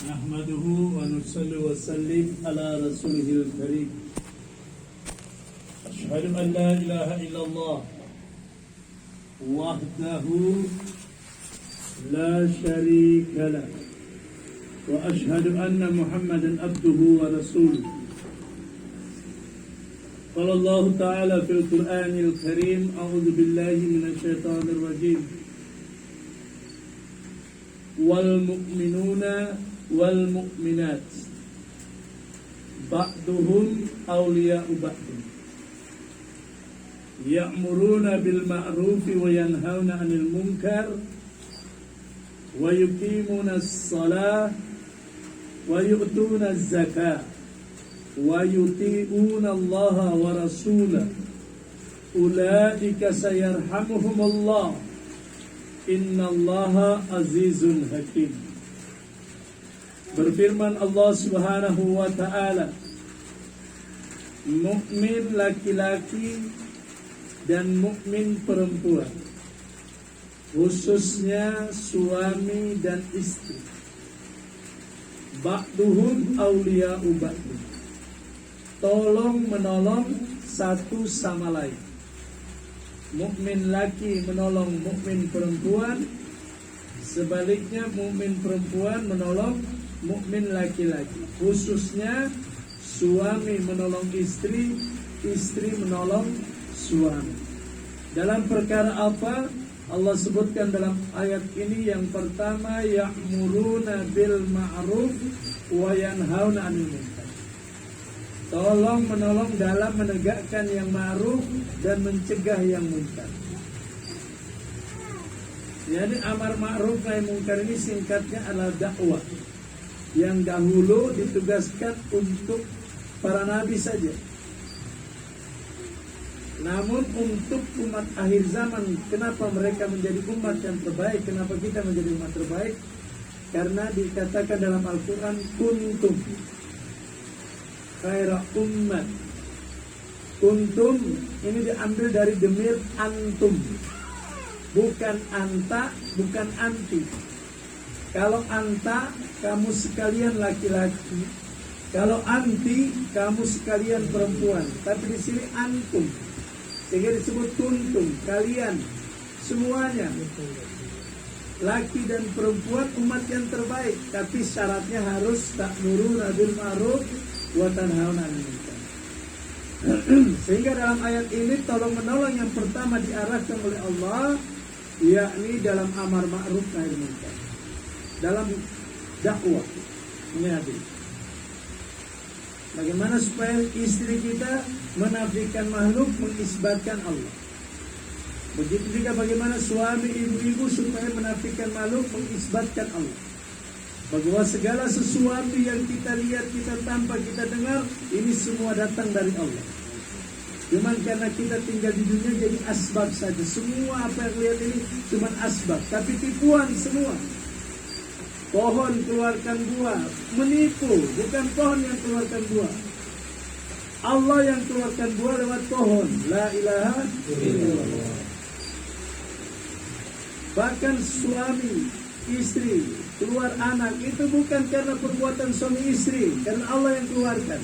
نحمده ونصلي وسلم على رسوله الكريم. أشهد أن لا إله إلا الله وحده لا شريك له وأشهد أن محمدا عبده ورسوله. قال الله تعالى في القرآن الكريم: أعوذ بالله من الشيطان الرجيم. والمؤمنون والمؤمنات بعضهم أولياء بعض يأمرون بالمعروف وينهون عن المنكر ويقيمون الصلاة ويؤتون الزكاة ويطيعون الله ورسوله أولئك سيرحمهم الله Innallaha azizun hakim. Berfirman Allah Subhanahu wa ta'ala, mukmin laki-laki dan mukmin perempuan, khususnya suami dan istri, ba'duhum awliya'u ba'du, tolong menolong satu sama lain. Mukmin laki menolong mukmin perempuan, sebaliknya mukmin perempuan menolong mukmin laki-laki. Khususnya suami menolong istri, istri menolong suami. Dalam perkara apa? Allah sebutkan dalam ayat ini yang pertama, ya'muruna bil ma'ruf wa yanhauna 'anil munkar. Tolong menolong dalam menegakkan yang ma'ruf dan mencegah yang munkar. Jadi amar ma'ruf nahi munkar ini singkatnya adalah dakwah yang dahulu ditugaskan untuk para nabi saja. Namun untuk umat akhir zaman, kenapa mereka menjadi umat yang terbaik? Kenapa kita menjadi umat terbaik? Karena dikatakan dalam Al-Quran, kuntum khaira ummat. Kuntum ini diambil dari demir antum, bukan anta, bukan anti. Kalau anta, kamu sekalian laki-laki. Kalau anti, kamu sekalian perempuan. Tapi di sini antum, sehingga disebut kuntum, kalian semuanya, laki dan perempuan, umat yang terbaik. Tapi syaratnya harus ta'muruna bil ma'ruf wa tanhauna 'anil munkar. Sehingga dalam ayat ini tolong menolong yang pertama diarahkan oleh Allah, yakni dalam amar ma'ruf nahi munkar, dalam dakwah menghadiri. Bagaimana supaya istri kita menafikan makhluk, mengisbatkan Allah. Begitu juga bagaimana suami ibu-ibu supaya menafikan makhluk, mengisbatkan Allah. Bahwa segala sesuatu yang kita lihat, kita tampak, kita dengar, ini semua datang dari Allah. Cuman karena kita tinggal di dunia jadi asbab saja. Semua apa yang lihat ini cuma asbab, tapi tipuan semua. Pohon keluarkan buah, menipu, bukan pohon yang keluarkan buah. Allah yang keluarkan buah lewat pohon. La ilaha illallah. Bahkan suami, istri, keluar anak itu bukan karena perbuatan suami istri, karena Allah yang keluarkan.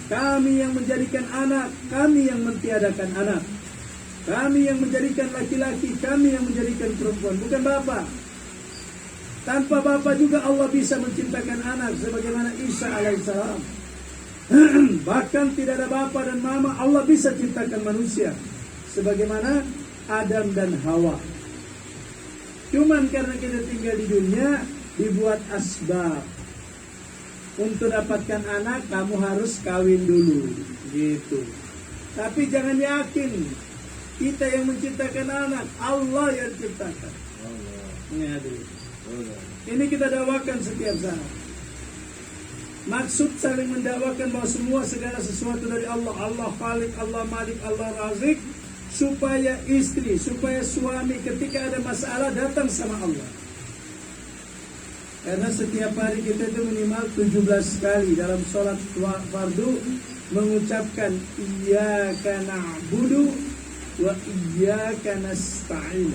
Kami yang menjadikan anak, kami yang mentiadakan anak. Kami yang menjadikan laki-laki, kami yang menjadikan perempuan, bukan Bapa. Tanpa Bapa juga Allah bisa menciptakan anak, sebagaimana Isa alaihissalam. Bahkan tidak ada Bapa dan Mama, Allah bisa ciptakan manusia, sebagaimana Adam dan Hawa. Cuman karena kita tinggal di dunia, dibuat asbab. Untuk dapatkan anak, kamu harus kawin dulu, gitu. Tapi jangan yakin kita yang menciptakan anak, Allah yang ciptakan. Ini kita dakwakan setiap saat. Maksud saling mendakwakan bahwa semua segala sesuatu dari Allah. Allah Khalik, Allah Malik, Allah Razik. Supaya istri, supaya suami ketika ada masalah datang sama Allah. Karena setiap hari kita itu minimal 17 kali dalam sholat fardu mengucapkan iyyaka na'budu wa iyyaka nasta'in.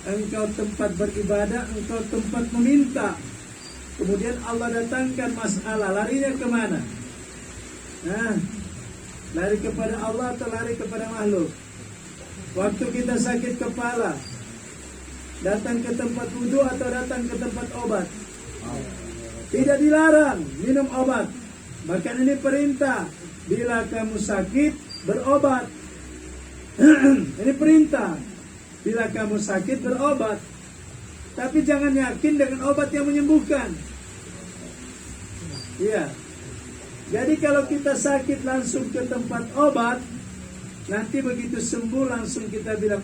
Engkau tempat beribadah, engkau tempat meminta. kemudian Allah datangkan masalah, larinya kemana? Nah, lari kepada Allah atau lari kepada makhluk? Waktu kita sakit kepala, datang ke tempat wudhu atau datang ke tempat obat? Tidak dilarang minum obat, bahkan ini perintah. Bila kamu sakit, berobat. Ini perintah. Bila kamu sakit, berobat. Tapi jangan yakin dengan obat yang menyembuhkan. Iya. Jadi kalau kita sakit langsung ke tempat obat, nanti begitu sembuh langsung kita bilang,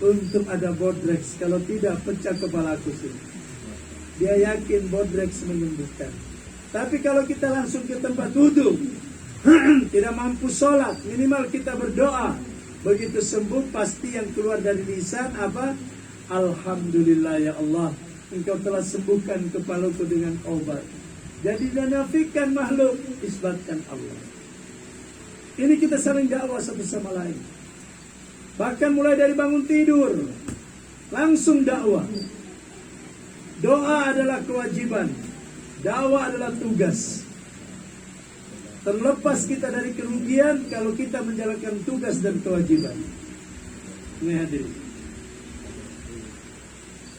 untung ada Bodrex, kalau tidak pecah kepalaku sih. Dia yakin Bodrex menyembuhkan. Tapi kalau kita langsung ke tempat wudhu, tidak mampu sholat, minimal kita berdoa. Begitu sembuh pasti yang keluar dari lisan apa? Alhamdulillah ya Allah, Engkau telah sembuhkan kepalaku dengan obat. Jadi nafikan makhluk, isbatkan Allah. Ini kita saling dakwah satu sama lain. Bahkan mulai dari bangun tidur, langsung dakwah. Doa adalah kewajiban, dakwah adalah tugas. Terlepas kita dari kerugian kalau kita menjalankan tugas dan kewajiban. Ini hadirin.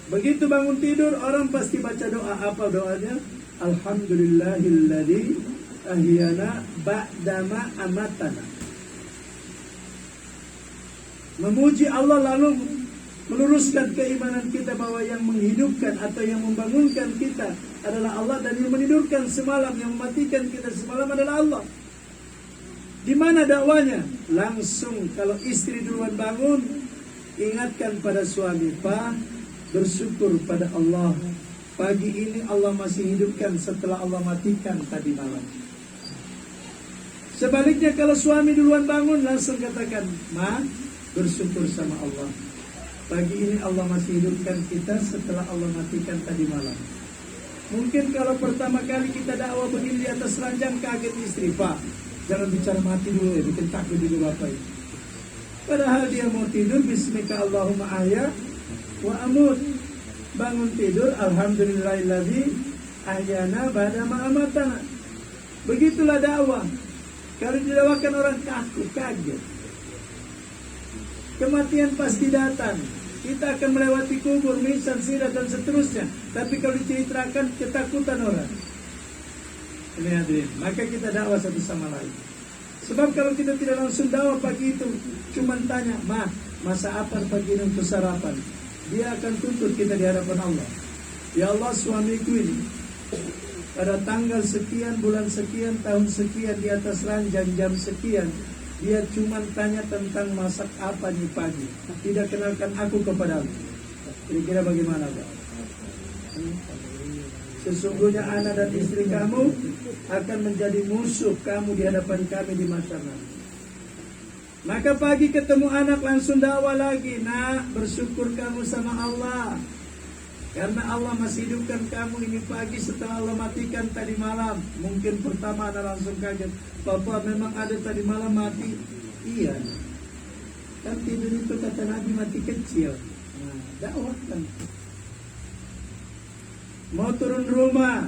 Begitu bangun tidur, orang pasti baca doa. Apa doanya? Alhamdulillahilladzi ahyana ba'dama amatana. Memuji Allah lalu meluruskan keimanan kita bahwa yang menghidupkan atau yang membangunkan kita adalah Allah, dan yang menidurkan semalam, yang mematikan kita semalam adalah Allah. Di mana dakwanya? Langsung kalau istri duluan bangun, ingatkan pada suami, Pak, bersyukur pada Allah. Pagi ini Allah masih hidupkan setelah Allah matikan tadi malam. Sebaliknya kalau suami duluan bangun, langsung katakan, Ma, bersyukur sama Allah. Pagi ini Allah masih hidupkan kita setelah Allah matikan tadi malam. Mungkin kalau pertama kali kita dakwah begini di atas ranjang, kaget istri, Pak, jangan bicara mati dulu ya, bikin takut dulu Bapak ini. Padahal dia mau tidur, Bismika Allahumma ahya wa amut. Bangun tidur, Alhamdulillahilladzi ahyana ba'da ma amatana. Begitulah dakwah. Kalau didakwakan orang takut, kaget. Kematian pasti datang. Kita akan melewati kubur, mizan, sirat dan seterusnya. Tapi kalau diceritakan, ketakutan orang. Ini hadirin. Maka kita dakwah satu sama lain. Sebab kalau kita tidak langsung dakwah pagi itu, cuma tanya, Ma, masa apa pagi ini untuk sarapan? Dia akan tuntut kita di hadapan Allah. Ya Allah, suamiku ini pada tanggal sekian, bulan sekian, tahun sekian, di atas ranjang jam sekian, dia cuma tanya tentang masak apa nih pagi, tidak kenalkan aku kepadamu. Kira-kira bagaimana, Pak? Sesungguhnya anak dan istri kamu akan menjadi musuh kamu di hadapan kami di masyarakat. Maka pagi ketemu anak langsung dakwah lagi, Nak, bersyukur kamu sama Allah, karena Allah masih hidupkan kamu ini pagi setelah Allah matikan tadi malam. Mungkin pertama anak langsung kaget, Papa memang ada tadi malam mati? Iya, kan tidur itu kata Nabi mati kecil. Nah, dakwahkan. Mau turun rumah,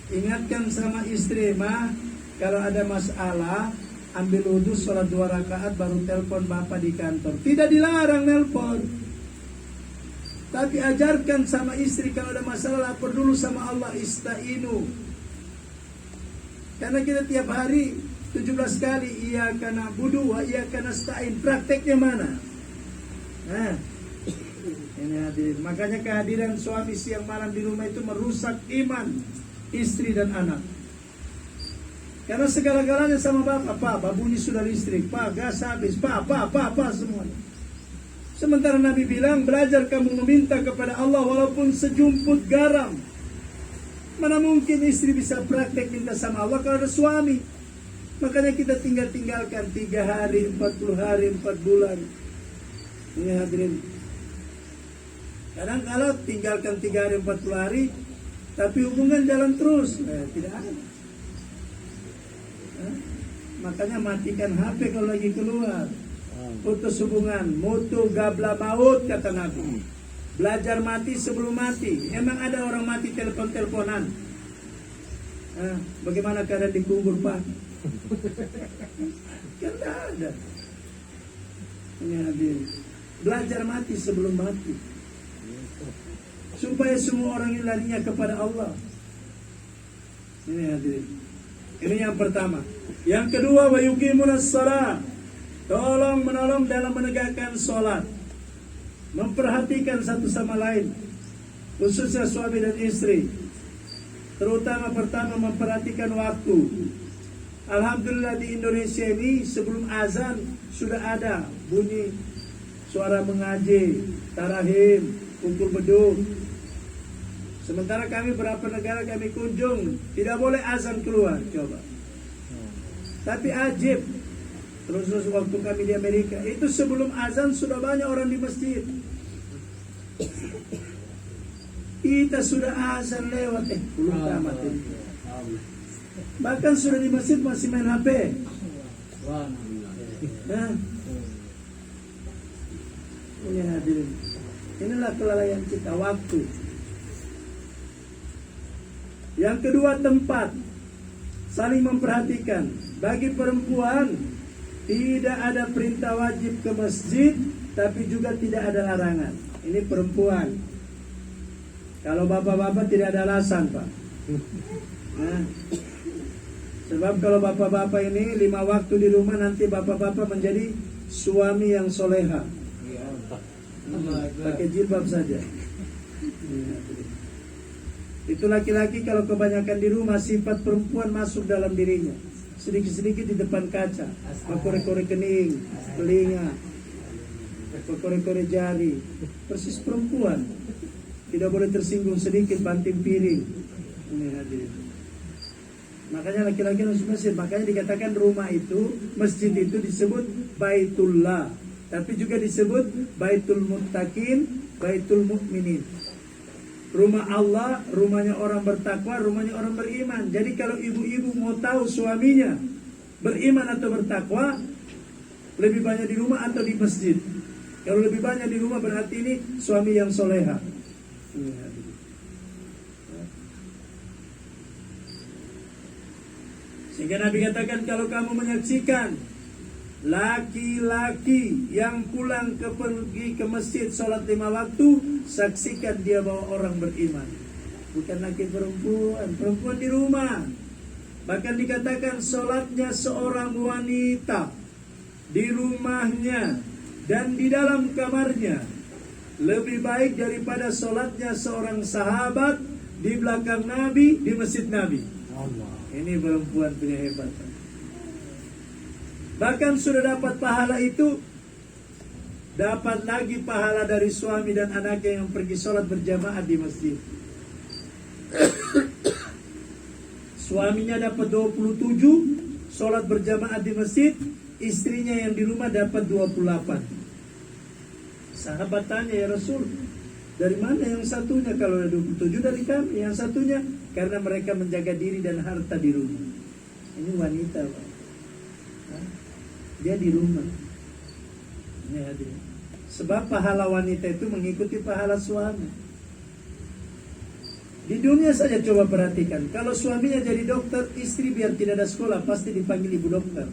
ingatkan sama istri, Ma, kalau ada masalah, ambil wudhu, sholat 2 rakaat, baru telepon bapak di kantor. Tidak dilarang nelpon. Tapi ajarkan sama istri, kalau ada masalah lapor dulu sama Allah, ista'inu. Karena kita tiap hari 17 kali iyyaka na'budu wa iyyaka nasta'in. Prakteknya mana? Nah, ini hadirin. Makanya kehadiran suami siang malam di rumah itu merusak iman istri dan anak. Karena segala-galanya sama bapak, Pak, babunyi sudah listrik, Pak, gas habis, Pak, semuanya. Sementara Nabi bilang, belajar kamu meminta kepada Allah walaupun sejumput garam. Mana mungkin istri bisa praktek minta sama Allah kalau ada suami. Makanya kita tinggalkan 3 hari, 40 hari, 4 bulan. Ini hadirin. Kadang kalau tinggalkan 3 hari, 40 hari, tapi hubungan jalan terus, tidak ada. Makanya matikan HP kalau lagi keluar. Putus hubungan, mutu gabla maut kata Nabi. Belajar mati sebelum mati. Emang ada orang mati telepon-teleponan? Bagaimana keadaan di kubur, Pak? Kan tidak ada. Ini hadir. Belajar mati sebelum mati, supaya semua orang ini larinya kepada Allah. Ini hadir. Ini yang pertama. Yang kedua, wa yuqimunas shalah. Tolong menolong dalam menegakkan sholat, memperhatikan satu sama lain, khususnya suami dan istri. Terutama pertama memperhatikan waktu. Alhamdulillah di Indonesia ini sebelum azan sudah ada bunyi suara mengaji, tarahim, kumpul beduk. Sementara kami berapa negara kami kunjung tidak boleh azan keluar, coba. Tapi ajib. Terus waktu kami di Amerika itu sebelum azan sudah banyak orang di masjid. Kita sudah azan lewat belum tamat. Bahkan sudah di masjid masih main HP. Ini hadirin. Inilah kelalaian kita, waktu. Yang kedua, tempat. Saling memperhatikan. Bagi perempuan tidak ada perintah wajib ke masjid, tapi juga tidak ada larangan. Ini perempuan. Kalau bapak-bapak tidak ada alasan, Pak. Sebab kalau bapak-bapak ini 5 waktu di rumah, nanti bapak-bapak menjadi suami yang soleha. Pakai jilbab saja. Itu laki-laki kalau kebanyakan di rumah, sifat perempuan masuk dalam dirinya. Sedikit-sedikit di depan kaca, korek-korek kening, telinga, korek-korek jari, persis perempuan. Tidak boleh tersinggung sedikit, banting piring. Ini hadir. Makanya laki-laki harus masjid. Makanya dikatakan rumah itu, masjid itu disebut Baitullah, tapi juga disebut Baitul Muttaqin, Baitul Mukminin. Rumah Allah, rumahnya orang bertakwa, rumahnya orang beriman. Jadi kalau ibu-ibu mau tahu suaminya beriman atau bertakwa, lebih banyak di rumah atau di masjid. Kalau lebih banyak di rumah berarti ini suami yang soleha. Sehingga Nabi katakan, kalau kamu menyaksikan laki-laki yang pulang pergi ke masjid sholat 5 waktu, saksikan dia bawa orang beriman. Bukan laki perempuan di rumah. Bahkan dikatakan sholatnya seorang wanita di rumahnya dan di dalam kamarnya lebih baik daripada sholatnya seorang sahabat di belakang Nabi, di masjid Nabi. Ini perempuan punya hebat. Bahkan sudah dapat pahala itu, dapat lagi pahala dari suami dan anaknya yang pergi sholat berjamaah di masjid. Suaminya dapat 27 sholat berjamaah di masjid, istrinya yang di rumah dapat 28. Sahabat tanya, ya Rasul, dari mana yang satunya? Kalau ada 27 dari kami, yang satunya karena mereka menjaga diri dan harta di rumah. Ini wanita, Pak. Dia di rumah. Ini hadir. Sebab pahala wanita itu mengikuti pahala suami. Di dunia saja coba perhatikan. Kalau suaminya jadi dokter, istri biar tidak ada sekolah pasti dipanggil ibu dokter.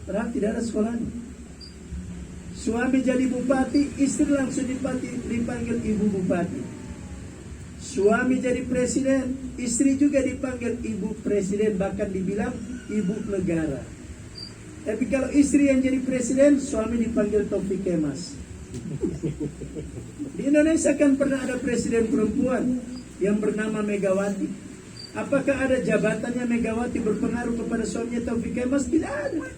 Padahal tidak ada sekolahnya. Suami jadi bupati, istri langsung dipanggil ibu bupati. Suami jadi presiden, istri juga dipanggil ibu presiden, bahkan dibilang ibu negara. Tapi kalau istri yang jadi presiden, suami dipanggil Taufik Kemas. Di Indonesia kan pernah ada presiden perempuan yang bernama Megawati. Apakah ada jabatannya Megawati berpengaruh kepada suaminya Taufik Kemas? Tidak ada.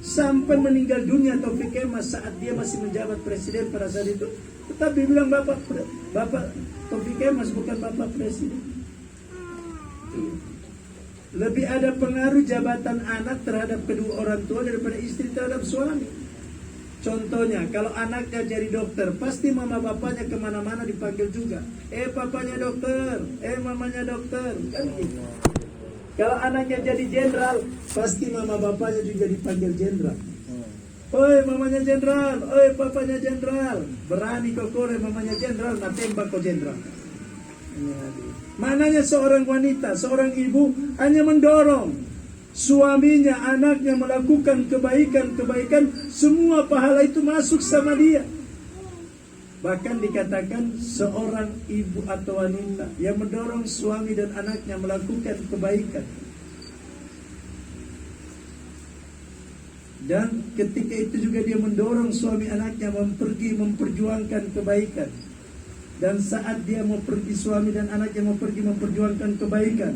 Sampai meninggal dunia Taufik Kemas saat dia masih menjabat presiden pada saat itu, tetap dibilang Bapak Taufik Kemas, bukan Bapak Presiden. Lebih ada pengaruh jabatan anak terhadap kedua orang tua daripada istri terhadap suami. Contohnya, kalau anaknya jadi dokter, pasti mama bapaknya kemana-mana dipanggil juga. Papanya dokter, mamanya dokter, kan gitu. Kalau anaknya jadi jenderal, pasti mama bapaknya juga dipanggil jenderal. Oi mamanya jenderal, oi papanya jenderal. Berani kau kore mamanya jenderal, nah tembak kau jenderal. Mananya seorang wanita, seorang ibu hanya mendorong suaminya, anaknya melakukan kebaikan-kebaikan, semua pahala itu masuk sama dia. Bahkan dikatakan seorang ibu atau wanita yang mendorong suami dan anaknya melakukan kebaikan, dan ketika itu juga dia mendorong suami anaknya pergi memperjuangkan kebaikan. Dan saat dia mau pergi, suami dan anaknya mau pergi memperjuangkan kebaikan,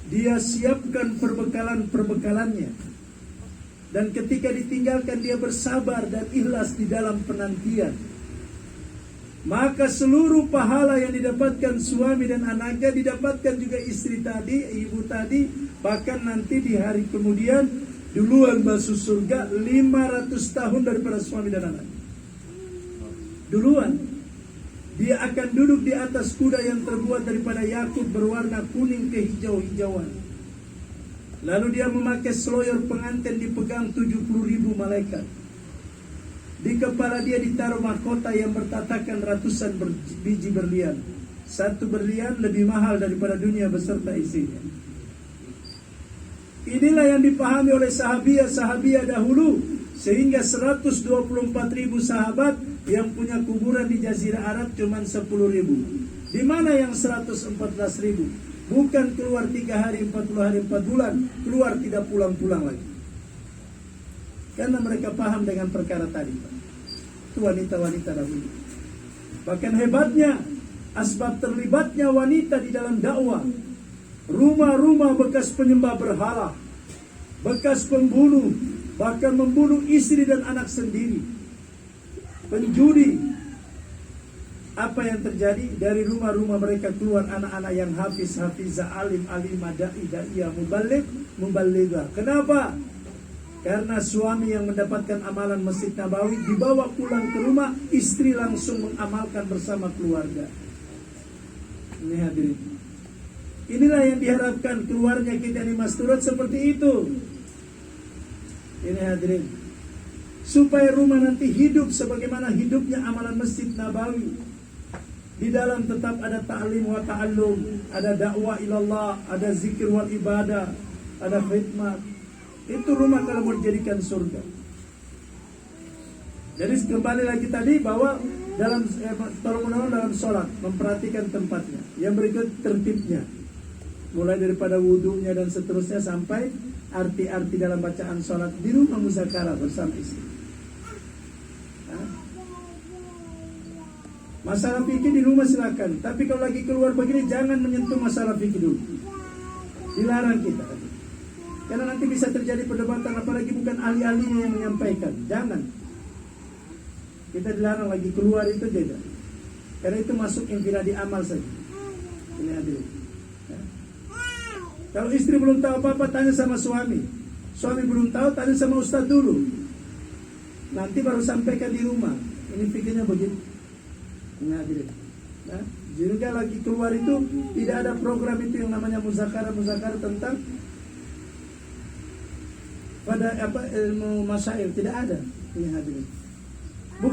dia siapkan perbekalannya. Dan ketika ditinggalkan dia bersabar dan ikhlas di dalam penantian. Maka seluruh pahala yang didapatkan suami dan anaknya didapatkan juga istri tadi, ibu tadi. Bahkan nanti di hari kemudian duluan masuk surga 500 tahun daripada suami dan anak. Duluan. Dia akan duduk di atas kuda yang terbuat daripada yakut berwarna kuning kehijau-hijauan. Lalu dia memakai seloyor pengantin dipegang 70.000 malaikat. Di kepala dia ditaruh mahkota yang bertatakan ratusan biji berlian. Satu berlian lebih mahal daripada dunia beserta isinya. Inilah yang dipahami oleh sahabiah dahulu, sehingga 124.000 sahabat yang punya kuburan di Jazirah Arab cuma 10.000. Di mana yang 114.000? Bukan keluar 3 hari, 40 hari, 4 bulan, keluar tidak pulang-pulang lagi. Karena mereka paham dengan perkara tadi. Itu wanita-wanita dahulu. Bahkan hebatnya, asbab terlibatnya wanita di dalam dakwah. Rumah-rumah bekas penyembah berhala, bekas pembunuh, bahkan membunuh istri dan anak sendiri, penjudi. Apa yang terjadi? Dari rumah-rumah mereka keluar anak-anak yang hafizah, alim, da'i, da'iyah, muballigah. Kenapa? Karena suami yang mendapatkan amalan Masjid Nabawi dibawa pulang ke rumah, istri langsung mengamalkan bersama keluarga. Ini hadirin. Inilah yang diharapkan keluarnya kita di Masturat seperti itu. Ini hadirin. Supaya rumah nanti hidup sebagaimana hidupnya amalan Masjid Nabawi. Di dalam tetap ada ta'lim wa ta'allum, ada dakwah ilallah, ada zikir wal ibadah, ada khidmat. Itu rumah kalau mau dijadikan surga. Jadi kembali lagi tadi bahwa dalam tolong dalam sholat memperhatikan tempatnya. Yang berikut tertibnya. Mulai daripada wudhunya dan seterusnya sampai arti-arti dalam bacaan sholat di rumah muzakarah bersama istri. Masalah fikih di rumah silakan, tapi kalau lagi keluar begini jangan menyentuh masalah fikih dulu. Dilarang kita. Karena nanti bisa terjadi perdebatan, apalagi bukan ahli-ahlinya yang menyampaikan. Jangan. Kita dilarang lagi keluar itu beda. Karena itu masuk infiradi amal saja. Ini adil. Kalau istri belum tahu apa-apa, tanya sama suami. Suami belum tahu, tanya sama ustaz dulu. Nanti baru sampaikan di rumah. Ini fikirnya begitu. Nah, juga lagi keluar itu tidak ada program itu yang namanya muzakarah tentang pada ilmu masail, tidak ada. Ini hadirin.